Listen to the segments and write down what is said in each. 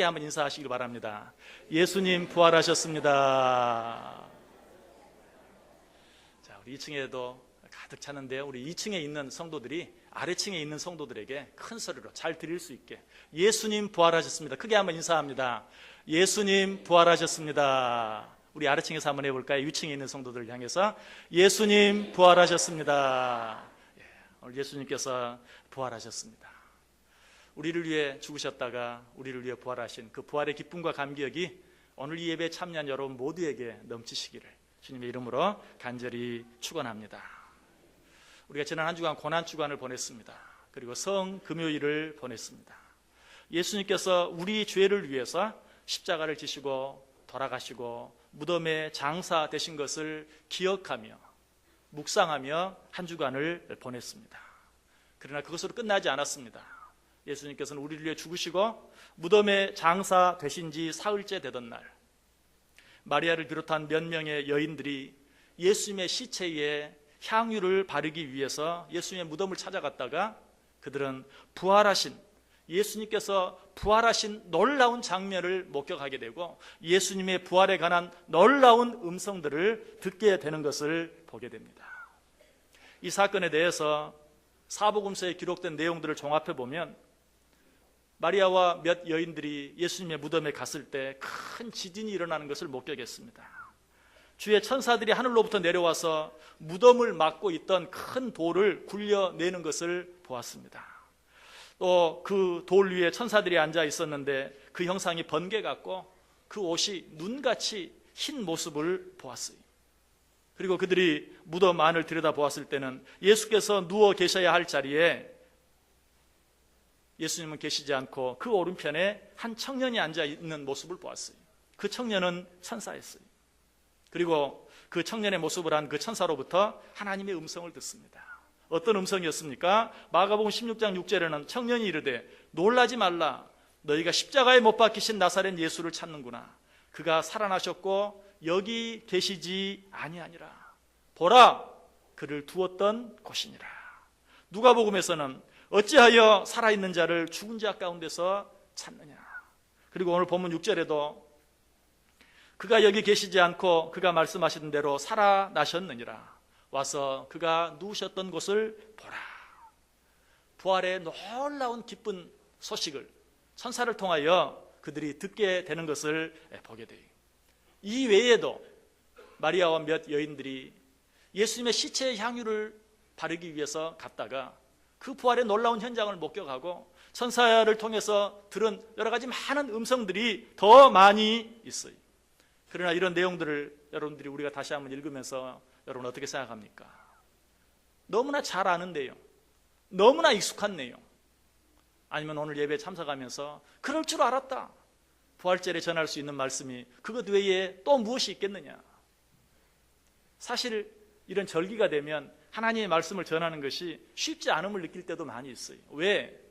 한번 인사하시길 바랍니다. 예수님 부활하셨습니다. 자, 우리 2층에도 가득 찼는데요. 우리 2층에 있는 성도들이 아래층에 있는 성도들에게 큰 소리로 잘 들릴 수 있게 예수님 부활하셨습니다. 크게 한번 인사합니다. 예수님 부활하셨습니다. 우리 아래층에서 한번 해볼까요? 2층에 있는 성도들을 향해서 예수님 부활하셨습니다. 오늘 예수님께서 부활하셨습니다. 우리를 위해 죽으셨다가 우리를 위해 부활하신 그 부활의 기쁨과 감격이 오늘 이 예배에 참여한 여러분 모두에게 넘치시기를 주님의 이름으로 간절히 축원합니다. 우리가 지난 한 주간 고난주간을 보냈습니다. 그리고 성금요일을 보냈습니다. 예수님께서 우리 죄를 위해서 십자가를 지시고 돌아가시고 무덤에 장사 되신 것을 기억하며 묵상하며 한 주간을 보냈습니다. 그러나 그것으로 끝나지 않았습니다. 예수님께서는 우리를 위해 죽으시고 무덤에 장사 되신 지 사흘째 되던 날, 마리아를 비롯한 몇 명의 여인들이 예수님의 시체에 향유를 바르기 위해서 예수님의 무덤을 찾아갔다가 그들은 부활하신 예수님께서 부활하신 놀라운 장면을 목격하게 되고 예수님의 부활에 관한 놀라운 음성들을 듣게 되는 것을 보게 됩니다. 이 사건에 대해서 사복음서에 기록된 내용들을 종합해 보면 마리아와 몇 여인들이 예수님의 무덤에 갔을 때 큰 지진이 일어나는 것을 목격했습니다. 주의 천사들이 하늘로부터 내려와서 무덤을 막고 있던 큰 돌을 굴려내는 것을 보았습니다. 또 그 돌 위에 천사들이 앉아 있었는데 그 형상이 번개 같고 그 옷이 눈같이 흰 모습을 보았어요. 그리고 그들이 무덤 안을 들여다보았을 때는 예수께서 누워 계셔야 할 자리에 예수님은 계시지 않고 그 오른편에 한 청년이 앉아 있는 모습을 보았어요. 그 청년은 천사였어요. 그리고 그 청년의 모습을 한 그 천사로부터 하나님의 음성을 듣습니다. 어떤 음성이었습니까? 마가복음 16장 6절에는 청년이 이르되 놀라지 말라, 너희가 십자가에 못 박히신 나사렛 예수를 찾는구나. 그가 살아나셨고 여기 계시지 아니하니라. 보라, 그를 두었던 곳이니라. 누가복음에서는 어찌하여 살아있는 자를 죽은 자 가운데서 찾느냐. 그리고 오늘 본문 6절에도 그가 여기 계시지 않고 그가 말씀하시던 대로 살아나셨느니라. 와서 그가 누우셨던 곳을 보라. 부활의 놀라운 기쁜 소식을 천사를 통하여 그들이 듣게 되는 것을 보게 돼요. 이 외에도 마리아와 몇 여인들이 예수님의 시체의 향유를 바르기 위해서 갔다가 그 부활의 놀라운 현장을 목격하고 천사를 통해서 들은 여러 가지 많은 음성들이 더 많이 있어요. 그러나 이런 내용들을 여러분들이 우리가 다시 한번 읽으면서 여러분 어떻게 생각합니까? 너무나 잘 아는 내용, 너무나 익숙한 내용, 아니면 오늘 예배에 참석하면서 그럴 줄 알았다, 부활절에 전할 수 있는 말씀이 그것 외에 또 무엇이 있겠느냐. 사실 이런 절기가 되면 하나님의 말씀을 전하는 것이 쉽지 않음을 느낄 때도 많이 있어요. 왜?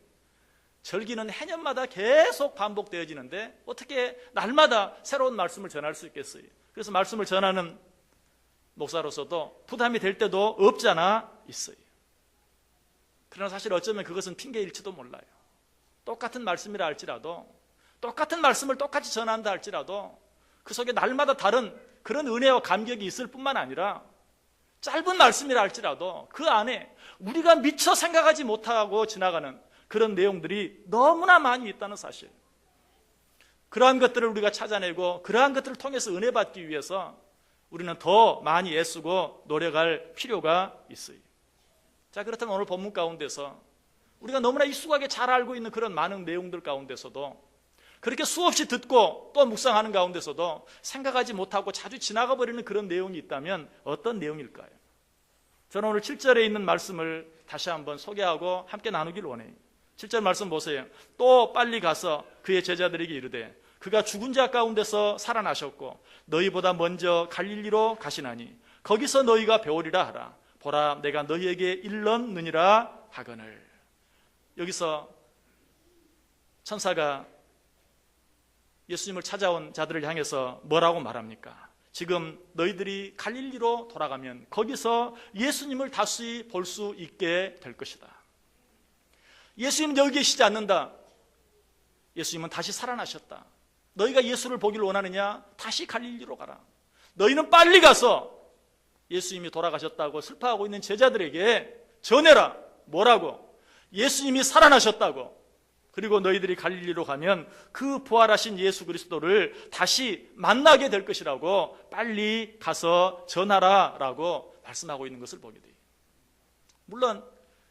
절기는 해년마다 계속 반복되어지는데 어떻게 날마다 새로운 말씀을 전할 수 있겠어요? 그래서 말씀을 전하는 목사로서도 부담이 될 때도 없지 않아 있어요. 그러나 사실 어쩌면 그것은 핑계일지도 몰라요. 똑같은 말씀이라 할지라도, 똑같은 말씀을 똑같이 전한다 할지라도 그 속에 날마다 다른 그런 은혜와 감격이 있을 뿐만 아니라 짧은 말씀이라 할지라도 그 안에 우리가 미처 생각하지 못하고 지나가는 그런 내용들이 너무나 많이 있다는 사실, 그러한 것들을 우리가 찾아내고 그러한 것들을 통해서 은혜 받기 위해서 우리는 더 많이 애쓰고 노력할 필요가 있어요. 자, 그렇다면 오늘 본문 가운데서 우리가 너무나 익숙하게 잘 알고 있는 그런 많은 내용들 가운데서도 그렇게 수없이 듣고 또 묵상하는 가운데서도 생각하지 못하고 자주 지나가 버리는 그런 내용이 있다면 어떤 내용일까요? 저는 오늘 7절에 있는 말씀을 다시 한번 소개하고 함께 나누기를 원해요. 7절 말씀 보세요. 또 빨리 가서 그의 제자들에게 이르되 그가 죽은 자 가운데서 살아나셨고 너희보다 먼저 갈릴리로 가시나니 거기서 너희가 배우리라 하라. 보라, 내가 너희에게 일렀느니라 하거늘. 여기서 천사가 예수님을 찾아온 자들을 향해서 뭐라고 말합니까? 지금 너희들이 갈릴리로 돌아가면 거기서 예수님을 다시 볼 수 있게 될 것이다. 예수님 여기 계시지 않는다. 예수님은 다시 살아나셨다. 너희가 예수를 보기를 원하느냐? 다시 갈릴리로 가라. 너희는 빨리 가서 예수님이 돌아가셨다고 슬퍼하고 있는 제자들에게 전해라. 뭐라고? 예수님이 살아나셨다고. 그리고 너희들이 갈릴리로 가면 그 부활하신 예수 그리스도를 다시 만나게 될 것이라고 빨리 가서 전하라 라고 말씀하고 있는 것을 보게 돼요. 물론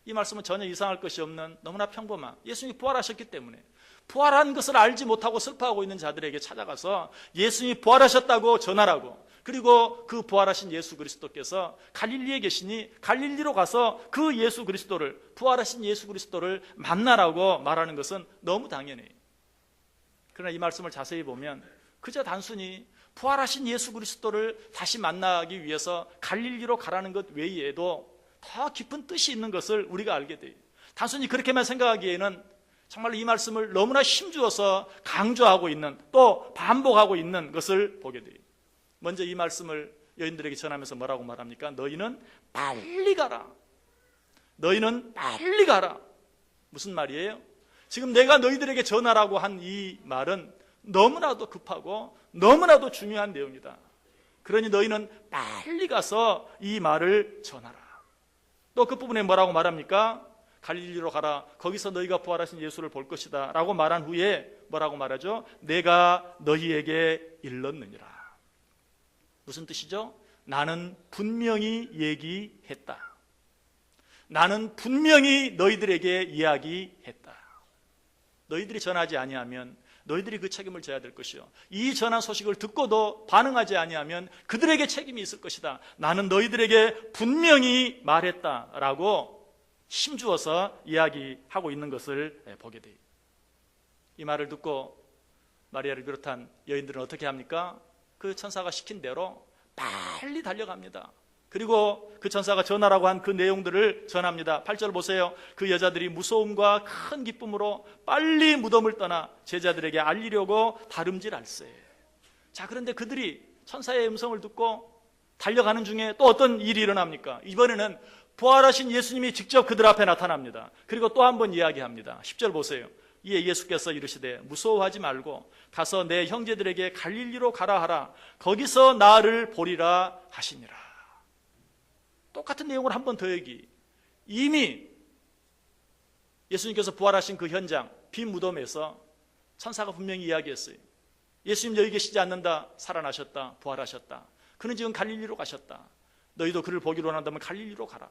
이 말씀은 전혀 이상할 것이 없는 너무나 평범한, 예수님이 부활하셨기 때문에 부활한 것을 알지 못하고 슬퍼하고 있는 자들에게 찾아가서 예수님이 부활하셨다고 전하라고, 그리고 그 부활하신 예수 그리스도께서 갈릴리에 계시니 갈릴리로 가서 그 예수 그리스도를, 부활하신 예수 그리스도를 만나라고 말하는 것은 너무 당연해요. 그러나 이 말씀을 자세히 보면 그저 단순히 부활하신 예수 그리스도를 다시 만나기 위해서 갈릴리로 가라는 것 외에도 더 깊은 뜻이 있는 것을 우리가 알게 돼요. 단순히 그렇게만 생각하기에는 정말 이 말씀을 너무나 힘주어서 강조하고 있는, 또 반복하고 있는 것을 보게 돼요. 먼저 이 말씀을 여인들에게 전하면서 뭐라고 말합니까? 너희는 빨리 가라. 너희는 빨리 가라. 무슨 말이에요? 지금 내가 너희들에게 전하라고 한 이 말은 너무나도 급하고 너무나도 중요한 내용이다. 그러니 너희는 빨리 가서 이 말을 전하라. 또 그 부분에 뭐라고 말합니까? 갈릴리로 가라. 거기서 너희가 부활하신 예수를 볼 것이다 라고 말한 후에 뭐라고 말하죠? 내가 너희에게 일렀느니라. 무슨 뜻이죠? 나는 분명히 얘기했다. 나는 분명히 너희들에게 이야기했다. 너희들이 전하지 아니하면 너희들이 그 책임을 져야 될 것이요, 이 전한 소식을 듣고도 반응하지 아니하면 그들에게 책임이 있을 것이다. 나는 너희들에게 분명히 말했다라고 힘주어서 이야기하고 있는 것을 보게 돼요. 이 말을 듣고 마리아를 비롯한 여인들은 어떻게 합니까? 그 천사가 시킨 대로 빨리 달려갑니다. 그리고 그 천사가 전하라고 한 그 내용들을 전합니다. 8절 보세요. 그 여자들이 무서움과 큰 기쁨으로 빨리 무덤을 떠나 제자들에게 알리려고 다름질할세. 자, 그런데 그들이 천사의 음성을 듣고 달려가는 중에 또 어떤 일이 일어납니까? 이번에는 부활하신 예수님이 직접 그들 앞에 나타납니다. 그리고 또 한 번 이야기합니다. 10절 보세요. 이에 예수께서 이르시되 무서워하지 말고 가서 내 형제들에게 갈릴리로 가라 하라. 거기서 나를 보리라 하시니라. 똑같은 내용을 한 번 더 얘기. 이미 예수님께서 부활하신 그 현장, 빈 무덤에서 천사가 분명히 이야기했어요. 예수님 여기 계시지 않는다. 살아나셨다. 부활하셨다. 그는 지금 갈릴리로 가셨다. 너희도 그를 보기로 원한다면 갈릴리로 가라.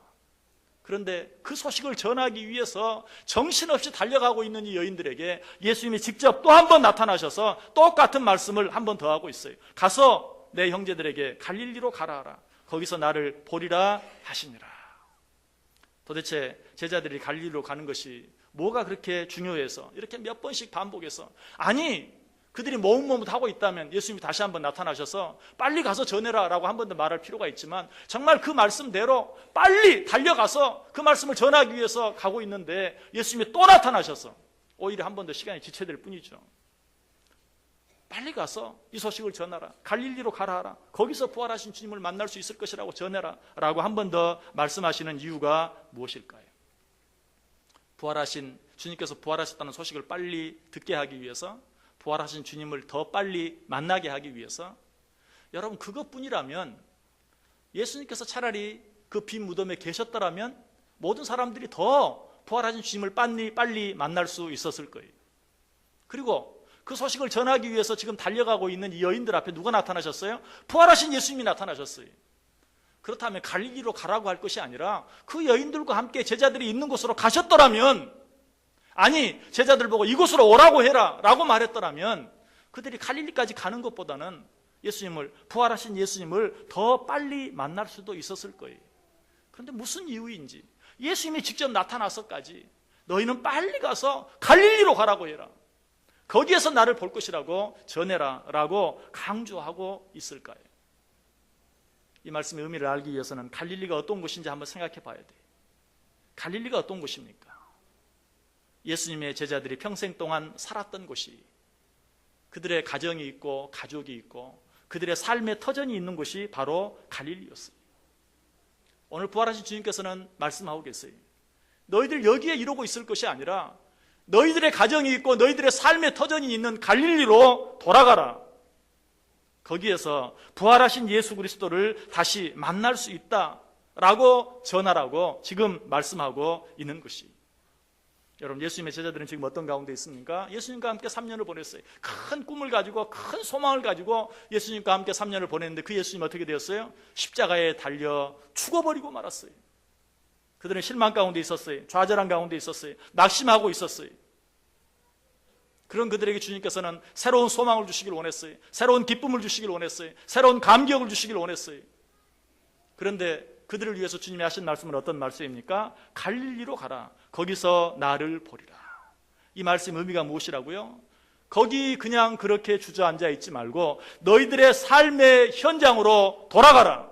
그런데 그 소식을 전하기 위해서 정신없이 달려가고 있는 이 여인들에게 예수님이 직접 또 한 번 나타나셔서 똑같은 말씀을 한 번 더 하고 있어요. 가서 내 형제들에게 갈릴리로 가라 하라. 거기서 나를 보리라 하시니라. 도대체 제자들이 갈릴리로 가는 것이 뭐가 그렇게 중요해서 이렇게 몇 번씩 반복해서, 아니 그들이 머뭇머뭇하고 있다면 예수님이 다시 한번 나타나셔서 빨리 가서 전해라 라고 한 번 더 말할 필요가 있지만, 정말 그 말씀대로 빨리 달려가서 그 말씀을 전하기 위해서 가고 있는데 예수님이 또 나타나셔서 오히려 한 번 더 시간이 지체될 뿐이죠. 빨리 가서 이 소식을 전하라. 갈릴리로 가라 하라. 거기서 부활하신 주님을 만날 수 있을 것이라고 전해라 라고 한 번 더 말씀하시는 이유가 무엇일까요? 부활하신 주님께서 부활하셨다는 소식을 빨리 듣게 하기 위해서, 부활하신 주님을 더 빨리 만나게 하기 위해서. 여러분, 그것뿐이라면 예수님께서 차라리 그 빈 무덤에 계셨더라면 모든 사람들이 더 부활하신 주님을 빨리 만날 수 있었을 거예요. 그리고 그 소식을 전하기 위해서 지금 달려가고 있는 이 여인들 앞에 누가 나타나셨어요? 부활하신 예수님이 나타나셨어요. 그렇다면 갈릴리로 가라고 할 것이 아니라 그 여인들과 함께 제자들이 있는 곳으로 가셨더라면, 아니 제자들 보고 이곳으로 오라고 해라 라고 말했더라면 그들이 갈릴리까지 가는 것보다는 예수님을, 부활하신 예수님을 더 빨리 만날 수도 있었을 거예요. 그런데 무슨 이유인지 예수님이 직접 나타나서까지 너희는 빨리 가서 갈릴리로 가라고 해라. 거기에서 나를 볼 것이라고 전해라 라고 강조하고 있을까요? 이 말씀의 의미를 알기 위해서는 갈릴리가 어떤 곳인지 한번 생각해 봐야 돼요. 갈릴리가 어떤 곳입니까? 예수님의 제자들이 평생 동안 살았던 곳이, 그들의 가정이 있고 가족이 있고 그들의 삶의 터전이 있는 곳이 바로 갈릴리였어요. 오늘 부활하신 주님께서는 말씀하고 계세요. 너희들 여기에 이러고 있을 것이 아니라 너희들의 가정이 있고 너희들의 삶의 터전이 있는 갈릴리로 돌아가라. 거기에서 부활하신 예수 그리스도를 다시 만날 수 있다라고 전하라고 지금 말씀하고 있는 것이. 여러분, 예수님의 제자들은 지금 어떤 가운데 있습니까? 예수님과 함께 3년을 보냈어요. 큰 꿈을 가지고 큰 소망을 가지고 예수님과 함께 3년을 보냈는데 그 예수님 어떻게 되었어요? 십자가에 달려 죽어버리고 말았어요. 그들은 실망 가운데 있었어요. 좌절한 가운데 있었어요. 낙심하고 있었어요. 그런 그들에게 주님께서는 새로운 소망을 주시길 원했어요. 새로운 기쁨을 주시길 원했어요. 새로운 감격을 주시길 원했어요. 그런데 그들을 위해서 주님이 하신 말씀은 어떤 말씀입니까? 갈릴리로 가라. 거기서 나를 보리라. 이 말씀 의미가 무엇이라고요? 거기 그냥 그렇게 주저앉아 있지 말고 너희들의 삶의 현장으로 돌아가라.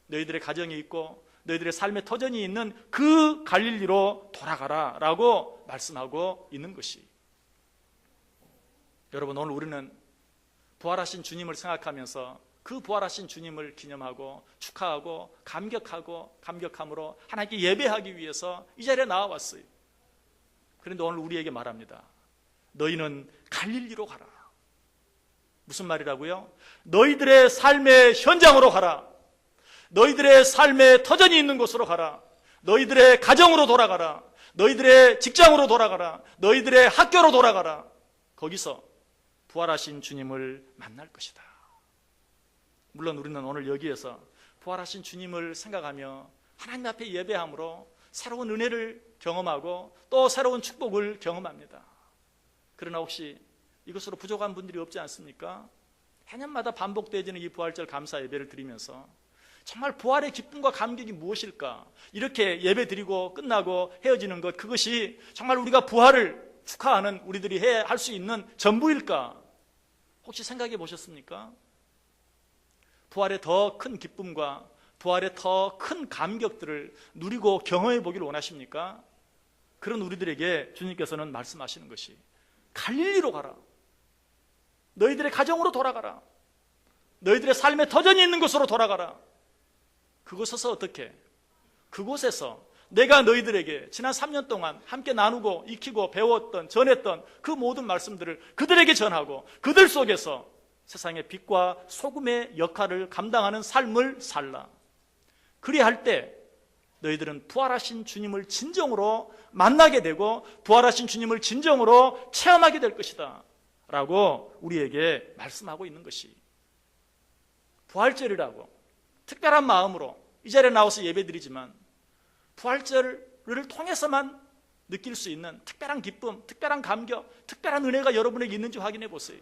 너희들의 가정이 있고 너희들의 삶의 터전이 있는 그 갈릴리로 돌아가라 라고 말씀하고 있는 것이. 여러분, 오늘 우리는 부활하신 주님을 생각하면서 그 부활하신 주님을 기념하고 축하하고 감격함으로 하나님께 예배하기 위해서 이 자리에 나와왔어요. 그런데 오늘 우리에게 말합니다. 너희는 갈릴리로 가라. 무슨 말이라고요? 너희들의 삶의 현장으로 가라. 너희들의 삶의 터전이 있는 곳으로 가라. 너희들의 가정으로 돌아가라. 너희들의 직장으로 돌아가라. 너희들의 학교로 돌아가라. 거기서 부활하신 주님을 만날 것이다. 물론 우리는 오늘 여기에서 부활하신 주님을 생각하며 하나님 앞에 예배함으로 새로운 은혜를 경험하고 또 새로운 축복을 경험합니다. 그러나 혹시 이것으로 부족한 분들이 없지 않습니까? 해년마다 반복되어지는 이 부활절 감사 예배를 드리면서 정말 부활의 기쁨과 감격이 무엇일까? 이렇게 예배 드리고 끝나고 헤어지는 것, 그것이 정말 우리가 부활을 축하하는 우리들이 할 수 있는 전부일까? 혹시 생각해 보셨습니까? 부활의 더 큰 기쁨과 부활의 더 큰 감격들을 누리고 경험해 보기를 원하십니까? 그런 우리들에게 주님께서는 말씀하시는 것이 갈릴리로 가라. 너희들의 가정으로 돌아가라. 너희들의 삶의 터전이 있는 곳으로 돌아가라. 그곳에서 어떻게? 그곳에서 내가 너희들에게 지난 3년 동안 함께 나누고 익히고 배웠던 전했던 그 모든 말씀들을 그들에게 전하고 그들 속에서 세상의 빛과 소금의 역할을 감당하는 삶을 살라. 그리할 때 너희들은 부활하신 주님을 진정으로 만나게 되고 부활하신 주님을 진정으로 체험하게 될 것이다 라고 우리에게 말씀하고 있는 것이. 부활절이라고 특별한 마음으로 이 자리에 나와서 예배드리지만 부활절을 통해서만 느낄 수 있는 특별한 기쁨, 특별한 감격, 특별한 은혜가 여러분에게 있는지 확인해 보세요.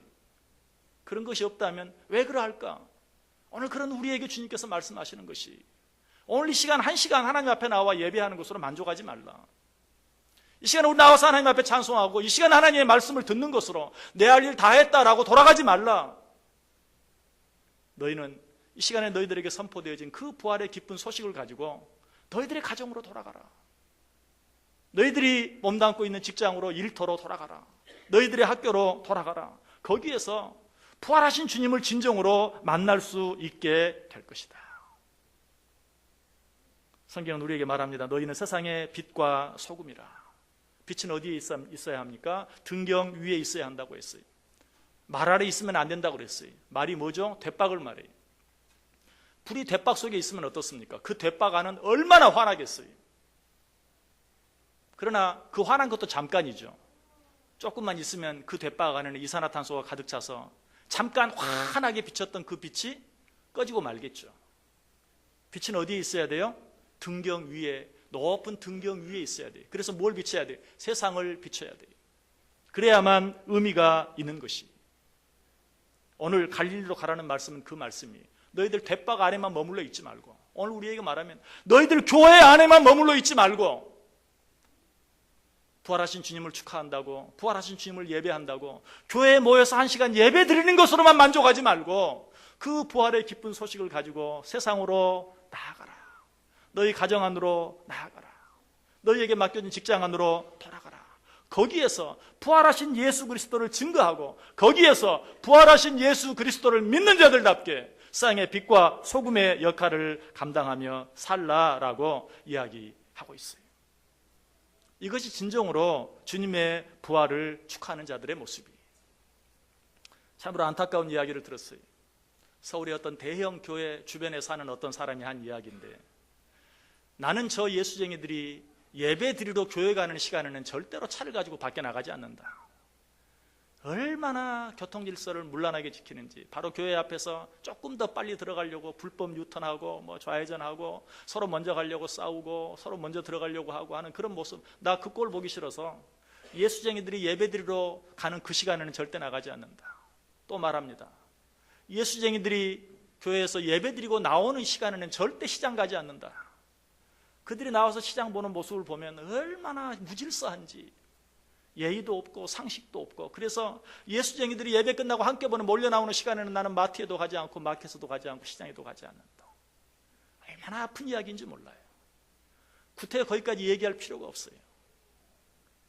그런 것이 없다면 왜 그러할까? 오늘 그런 우리에게 주님께서 말씀하시는 것이, 오늘 이 시간 1시간 하나님 앞에 나와 예배하는 것으로 만족하지 말라. 이 시간에 우리 나와서 하나님 앞에 찬송하고 이 시간 하나님의 말씀을 듣는 것으로 내 할 일 다 했다라고 돌아가지 말라. 너희는 이 시간에 너희들에게 선포되어진 그 부활의 기쁜 소식을 가지고 너희들의 가정으로 돌아가라. 너희들이 몸담고 있는 직장으로, 일터로 돌아가라. 너희들의 학교로 돌아가라. 거기에서 부활하신 주님을 진정으로 만날 수 있게 될 것이다. 성경은 우리에게 말합니다. 너희는 세상의 빛과 소금이라. 빛은 어디에 있어야 합니까? 등경 위에 있어야 한다고 했어요. 말 아래 있으면 안 된다고 그랬어요. 말이 뭐죠? 대박을 말해요. 불이 대박 속에 있으면 어떻습니까? 그 대박 안은 얼마나 환하겠어요. 그러나 그 환한 것도 잠깐이죠. 조금만 있으면 그 대박 안에는 이산화탄소가 가득 차서 잠깐 환하게 비쳤던 그 빛이 꺼지고 말겠죠. 빛은 어디에 있어야 돼요? 등경 위에, 높은 등경 위에 있어야 돼요. 그래서 뭘 비춰야 돼요? 세상을 비춰야 돼요. 그래야만 의미가 있는 것이. 오늘 갈릴리로 가라는 말씀은 그 말씀이에요. 너희들 대박 안에만 머물러 있지 말고, 오늘 우리에게 말하면 너희들 교회 안에만 머물러 있지 말고, 부활하신 주님을 축하한다고, 부활하신 주님을 예배한다고 교회에 모여서 1시간 예배 드리는 것으로만 만족하지 말고 그 부활의 기쁜 소식을 가지고 세상으로 나아가라. 너희 가정 안으로 나아가라. 너희에게 맡겨진 직장 안으로 돌아가라. 거기에서 부활하신 예수 그리스도를 증거하고 거기에서 부활하신 예수 그리스도를 믿는 자들답게 세상의 빛과 소금의 역할을 감당하며 살라라고 이야기하고 있어요. 이것이 진정으로 주님의 부활을 축하하는 자들의 모습이에요. 참으로 안타까운 이야기를 들었어요. 서울의 어떤 대형 교회 주변에 사는 어떤 사람이 한 이야기인데, 나는 저 예수쟁이들이 예배 드리러 교회 가는 시간에는 절대로 차를 가지고 밖에 나가지 않는다. 얼마나 교통 질서를 문란하게 지키는지, 바로 교회 앞에서 조금 더 빨리 들어가려고 불법 유턴하고 좌회전하고 서로 먼저 가려고 싸우고 서로 먼저 들어가려고 하고 하는 그런 모습, 나 그 꼴 보기 싫어서 예수쟁이들이 예배 드리러 가는 그 시간에는 절대 나가지 않는다. 또 말합니다. 예수쟁이들이 교회에서 예배 드리고 나오는 시간에는 절대 시장 가지 않는다. 그들이 나와서 시장 보는 모습을 보면 얼마나 무질서한지, 예의도 없고 상식도 없고, 그래서 예수쟁이들이 예배 끝나고 함께 보는 몰려 나오는 시간에는 나는 마트에도 가지 않고 마켓에도 가지 않고 시장에도 가지 않는다. 얼마나 아픈 이야기인지 몰라요. 구태여 거기까지 얘기할 필요가 없어요.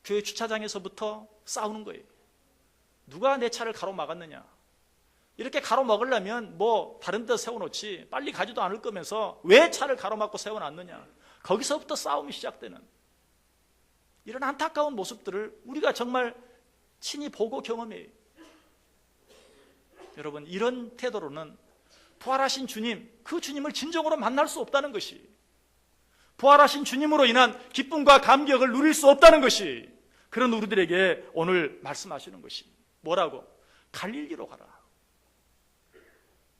교회 주차장에서부터 싸우는 거예요. 누가 내 차를 가로막았느냐. 이렇게 가로막으려면 다른 데 세워놓지 빨리 가지도 않을 거면서 왜 차를 가로막고 세워놨느냐. 거기서부터 싸움이 시작되는 이런 안타까운 모습들을 우리가 정말 친히 보고 경험해요. 여러분, 이런 태도로는 부활하신 주님, 그 주님을 진정으로 만날 수 없다는 것이, 부활하신 주님으로 인한 기쁨과 감격을 누릴 수 없다는 것이, 그런 우리들에게 오늘 말씀하시는 것이 뭐라고? 갈릴리로 가라.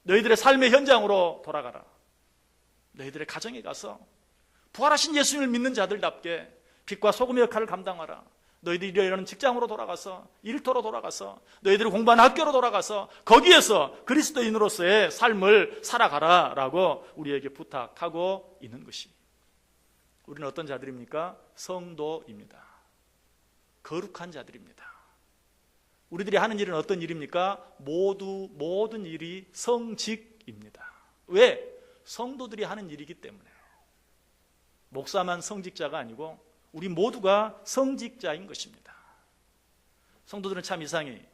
너희들의 삶의 현장으로 돌아가라. 너희들의 가정에 가서 부활하신 예수님을 믿는 자들답게 빛과 소금의 역할을 감당하라. 너희들이 일하는 직장으로 돌아가서, 일터로 돌아가서, 너희들이 공부하는 학교로 돌아가서 거기에서 그리스도인으로서의 삶을 살아가라 라고 우리에게 부탁하고 있는 것이, 우리는 어떤 자들입니까? 성도입니다. 거룩한 자들입니다. 우리들이 하는 일은 어떤 일입니까? 모든 일이 성직입니다. 왜? 성도들이 하는 일이기 때문에. 목사만 성직자가 아니고 우리 모두가 성직자인 것입니다. 성도들은 참 이상해.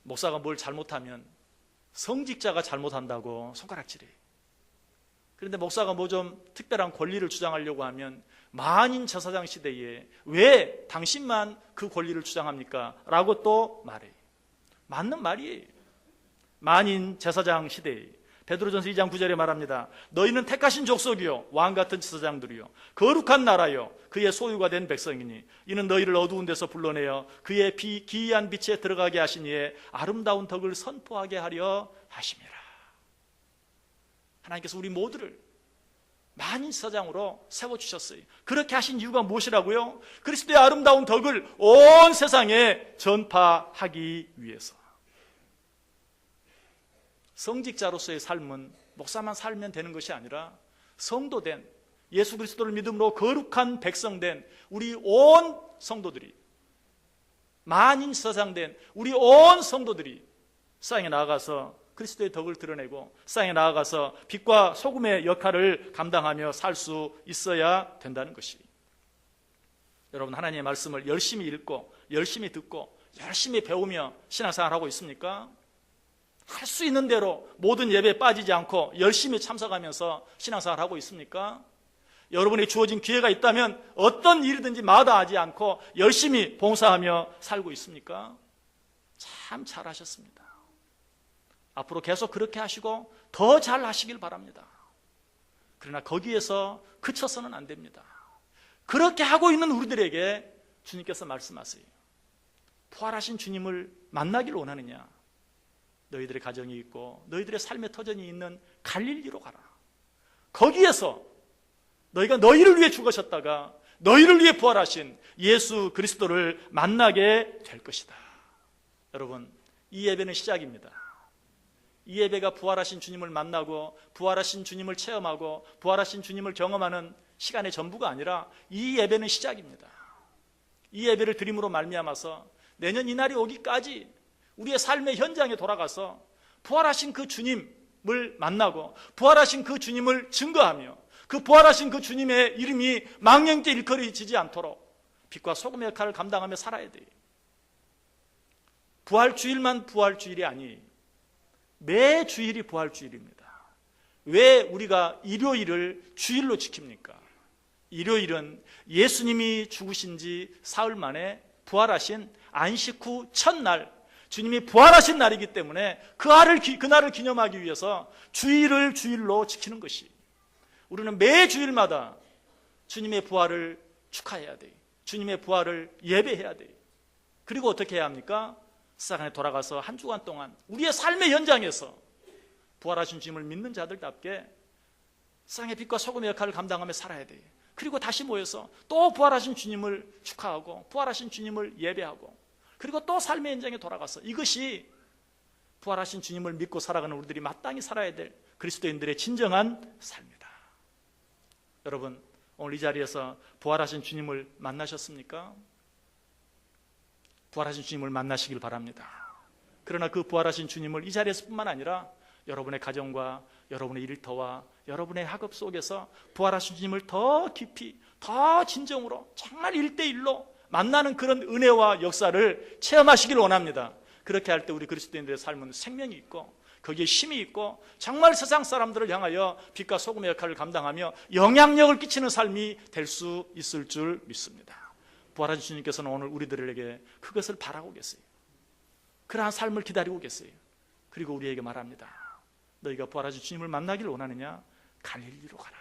목사가 뭘 잘못하면 성직자가 잘못한다고 손가락질해. 그런데 목사가 좀 특별한 권리를 주장하려고 하면 만인 제사장 시대에 왜 당신만 그 권리를 주장합니까? 라고 또 말해. 맞는 말이에요. 만인 제사장 시대에 베드로전서 2장 9절에 말합니다. 너희는 택하신 족속이요 왕같은 제사장들이요 거룩한 나라요 그의 소유가 된 백성이니 이는 너희를 어두운 데서 불러내어 그의 기이한 빛에 들어가게 하신 이의 아름다운 덕을 선포하게 하려 하심이라. 하나님께서 우리 모두를 만인 제사장으로 세워주셨어요. 그렇게 하신 이유가 무엇이라고요? 그리스도의 아름다운 덕을 온 세상에 전파하기 위해서. 성직자로서의 삶은 목사만 살면 되는 것이 아니라 성도된, 예수 그리스도를 믿음으로 거룩한 백성된 우리 온 성도들이, 만인 제사장된 우리 온 성도들이 세상에 나아가서 그리스도의 덕을 드러내고 세상에 나아가서 빛과 소금의 역할을 감당하며 살 수 있어야 된다는 것이, 여러분, 하나님의 말씀을 열심히 읽고 열심히 듣고 열심히 배우며 신앙생활하고 있습니까? 할 수 있는 대로 모든 예배에 빠지지 않고 열심히 참석하면서 신앙생활하고 있습니까? 여러분이 주어진 기회가 있다면 어떤 일이든지 마다하지 않고 열심히 봉사하며 살고 있습니까? 참 잘하셨습니다. 앞으로 계속 그렇게 하시고 더 잘 하시길 바랍니다. 그러나 거기에서 그쳐서는 안 됩니다. 그렇게 하고 있는 우리들에게 주님께서 말씀하세요. 부활하신 주님을 만나길 원하느냐? 너희들의 가정이 있고 너희들의 삶의 터전이 있는 갈릴리로 가라. 거기에서 너희가 너희를 위해 죽으셨다가 너희를 위해 부활하신 예수 그리스도를 만나게 될 것이다. 여러분, 이 예배는 시작입니다. 이 예배가 부활하신 주님을 만나고 부활하신 주님을 체험하고 부활하신 주님을 경험하는 시간의 전부가 아니라 이 예배는 시작입니다. 이 예배를 드림으로 말미암아서 내년 이날이 오기까지 우리의 삶의 현장에 돌아가서 부활하신 그 주님을 만나고 부활하신 그 주님을 증거하며 그 부활하신 그 주님의 이름이 망령되이 일컬어지지 않도록 빛과 소금의 역할을 감당하며 살아야 돼요. 부활주일만 부활주일이 아니 매 주일이 부활주일입니다. 왜 우리가 일요일을 주일로 지킵니까? 일요일은 예수님이 죽으신 지 사흘 만에 부활하신 안식 후 첫날, 주님이 부활하신 날이기 때문에 그날을 기념하기 위해서 주일을 주일로 지키는 것이, 우리는 매 주일마다 주님의 부활을 축하해야 돼요. 주님의 부활을 예배해야 돼요. 그리고 어떻게 해야 합니까? 세상에 돌아가서 한 주간 동안 우리의 삶의 현장에서 부활하신 주님을 믿는 자들답게 세상의 빛과 소금의 역할을 감당하며 살아야 돼요. 그리고 다시 모여서 또 부활하신 주님을 축하하고 부활하신 주님을 예배하고, 그리고 또 삶의 현장에 돌아가서, 이것이 부활하신 주님을 믿고 살아가는 우리들이 마땅히 살아야 될 그리스도인들의 진정한 삶이다. 여러분, 오늘 이 자리에서 부활하신 주님을 만나셨습니까? 부활하신 주님을 만나시길 바랍니다. 그러나 그 부활하신 주님을 이 자리에서뿐만 아니라 여러분의 가정과 여러분의 일터와 여러분의 학업 속에서 부활하신 주님을 더 깊이, 더 진정으로, 정말 1대1로 만나는 그런 은혜와 역사를 체험하시길 원합니다. 그렇게 할 때 우리 그리스도인들의 삶은 생명이 있고 거기에 힘이 있고 정말 세상 사람들을 향하여 빛과 소금의 역할을 감당하며 영향력을 끼치는 삶이 될 수 있을 줄 믿습니다. 부활하신 주님께서는 오늘 우리들에게 그것을 바라고 계세요. 그러한 삶을 기다리고 계세요. 그리고 우리에게 말합니다. 너희가 부활하신 주님을 만나길 원하느냐? 갈릴리로 가라.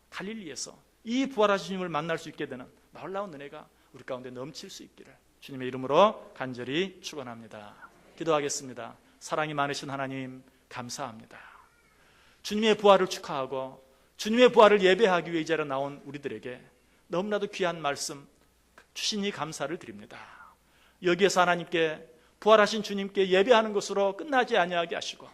갈릴리에서 이 부활하신 주님을 만날 수 있게 되는 놀라운 은혜가 우리 가운데 넘칠 수 있기를 주님의 이름으로 간절히 축원합니다. 기도하겠습니다. 사랑이 많으신 하나님, 감사합니다. 주님의 부활을 축하하고 주님의 부활을 예배하기 위해 이 자리에 나온 우리들에게 너무나도 귀한 말씀 주시니 감사를 드립니다. 여기에서 하나님께, 부활하신 주님께 예배하는 것으로 끝나지 아니하게 하시고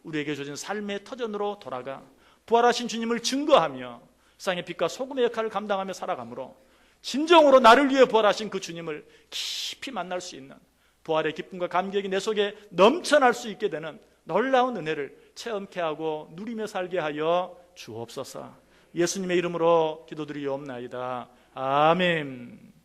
우리에게 주어진 삶의 터전으로 돌아가 부활하신 주님을 증거하며 세상의 빛과 소금의 역할을 감당하며 살아가므로 진정으로 나를 위해 부활하신 그 주님을 깊이 만날 수 있는, 부활의 기쁨과 감격이 내 속에 넘쳐날 수 있게 되는 놀라운 은혜를 체험케 하고 누리며 살게 하여 주옵소서. 예수님의 이름으로 기도드리옵나이다. 아멘.